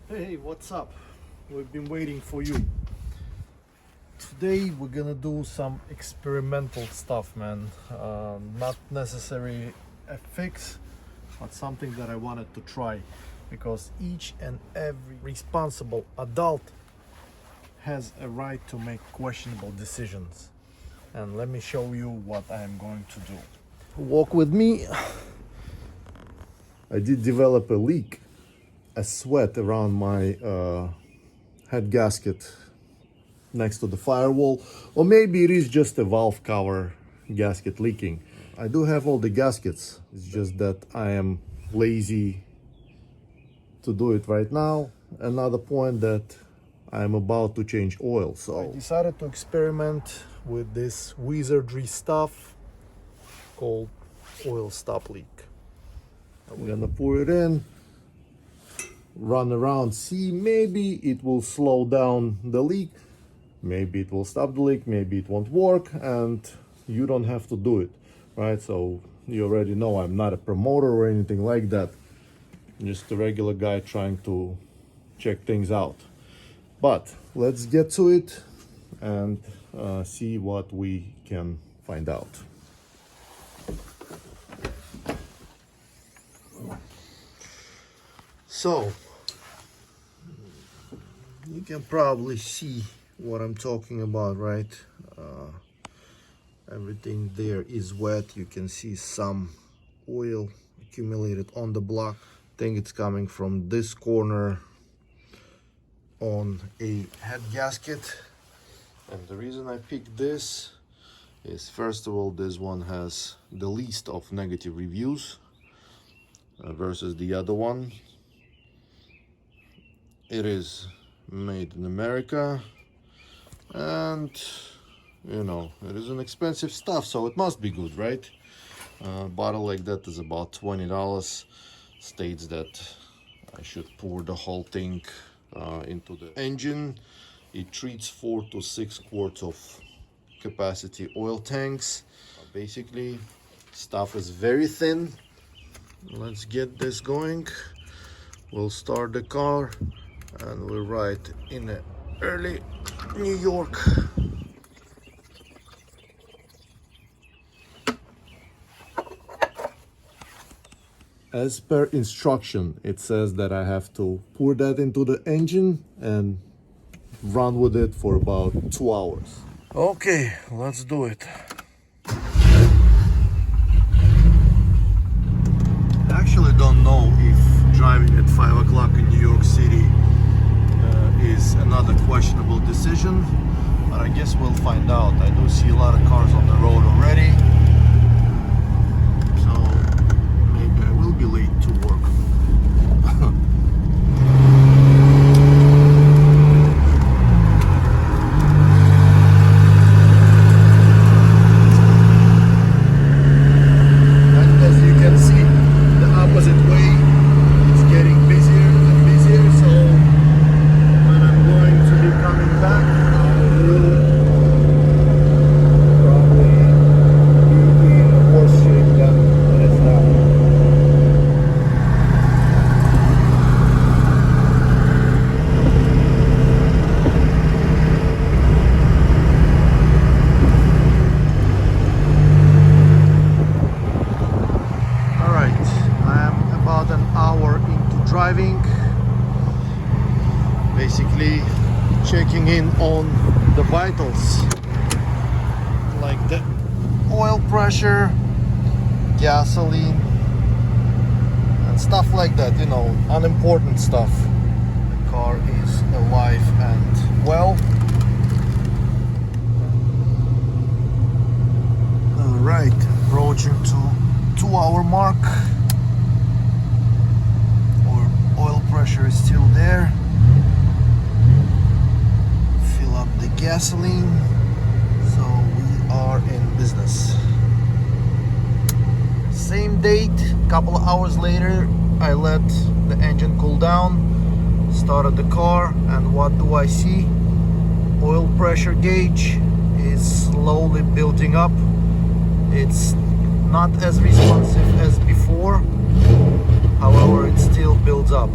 Hey, what's up? We've been waiting for you. Today we're gonna do some experimental stuff, man. Not necessarily a fix, but something that I wanted to try, because each and every responsible adult has a right to make questionable decisions. And let me show you what I am going to do. Walk with me. I did develop a leak, a sweat around my head gasket next to the firewall, or maybe it is just a valve cover gasket leaking. I do have all the gaskets, it's just that I am lazy to do it right now. Another point that I am about to change oil, so I decided to experiment with this wizardry stuff called oil stop leak. I'm gonna pour it in, run around, see, maybe it will slow down the leak, maybe it will stop the leak, maybe it won't work, and you don't have to do it, right? So you already know I'm not a promoter or anything like that, just a regular guy trying to check things out. But let's get to it and see what we can find out. So you can probably see what I'm talking about, right? Everything there is wet. You can see some oil accumulated on the block. I think it's coming from this corner on a head gasket. And the reason I picked this is, first of all, this one has the least of negative reviews versus the other one. It is made in America, and you know, it is an expensive stuff, so it must be good, right? A bottle like that is about $20. States that I should pour the whole thing into the engine. It treats 4 to 6 quarts of capacity oil tanks. Basically, stuff is very thin. Let's get this going. We'll start the car and we'll ride in early New York. As per instruction, it says that I have to pour that into the engine and run with it for about 2 hours. Okay, let's do it. I actually don't know if driving at 5 o'clock in New York City is another questionable decision, but I guess we'll find out. I do see a lot of cars on the road already, so maybe I will be late to work. And as you can see, the opposite way, it's getting busier and busier, so when I'm going to be coming back, I will probably be in worse shape than it is now. Alright, I am about an hour into driving. Basically checking in on the vitals, like the oil pressure, gasoline, and stuff like that, you know, unimportant stuff. The car is alive and well. Alright, approaching to 2-hour mark. Our oil pressure is still there. Fill up the gasoline, so we are in business. Same date, couple of hours later, I let the engine cool down, started the car, and what do I see? Oil pressure gauge is slowly building up. It's not as responsive as before, however it still builds up.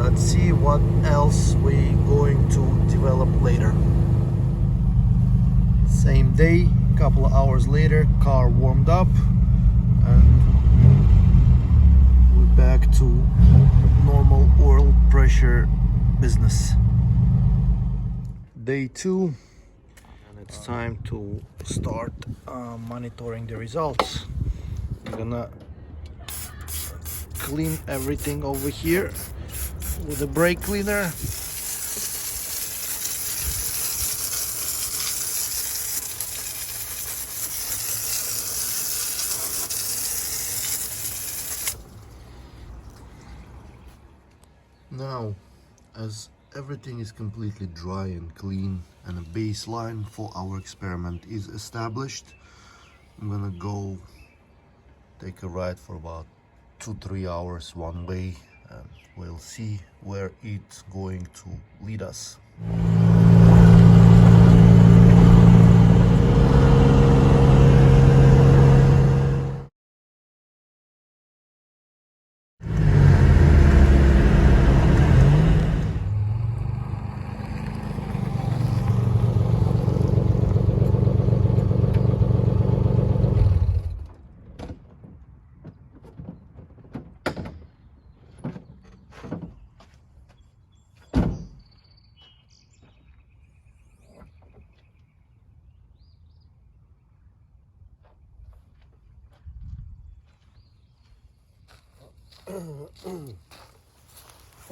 Let's see what else we going to develop later. Same day, couple of hours later, car warmed up and we're back to normal oil pressure business. Day 2, and it's time to start monitoring the results. I'm gonna clean everything over here with a brake cleaner. Now, as everything is completely dry and clean and a baseline for our experiment is established, I'm gonna go take a ride for about 2-3 hours one way and we'll see where it's going to lead us.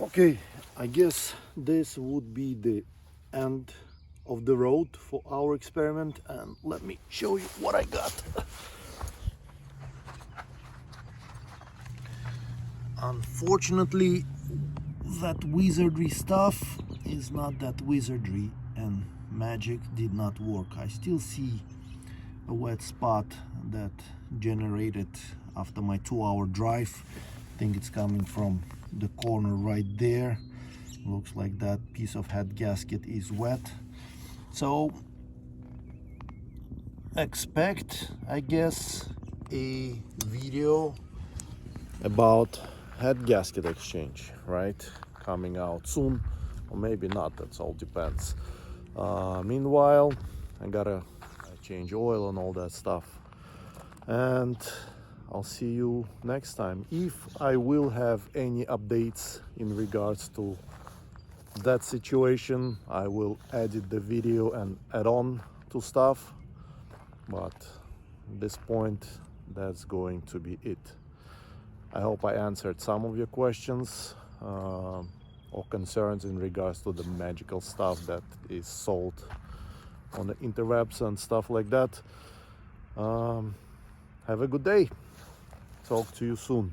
Okay, I guess this would be the end of the road for our experiment, and let me show you what I got. Unfortunately, that wizardry stuff is not that wizardry and magic did not work. I still see a wet spot that generated after my 2-hour drive. I think it's coming from the corner right there. Looks like that piece of head gasket is wet. So expect, I guess, a video about head gasket exchange, right? Coming out soon, or maybe not, that's all depends. Meanwhile, I gotta change oil and all that stuff, and I'll see you next time. If I will have any updates in regards to that situation, I will edit the video and add on to stuff, but at this point that's going to be it. I hope I answered some of your questions or concerns in regards to the magical stuff that is sold on the interwebs and stuff like that. Have a good day. Talk to you soon.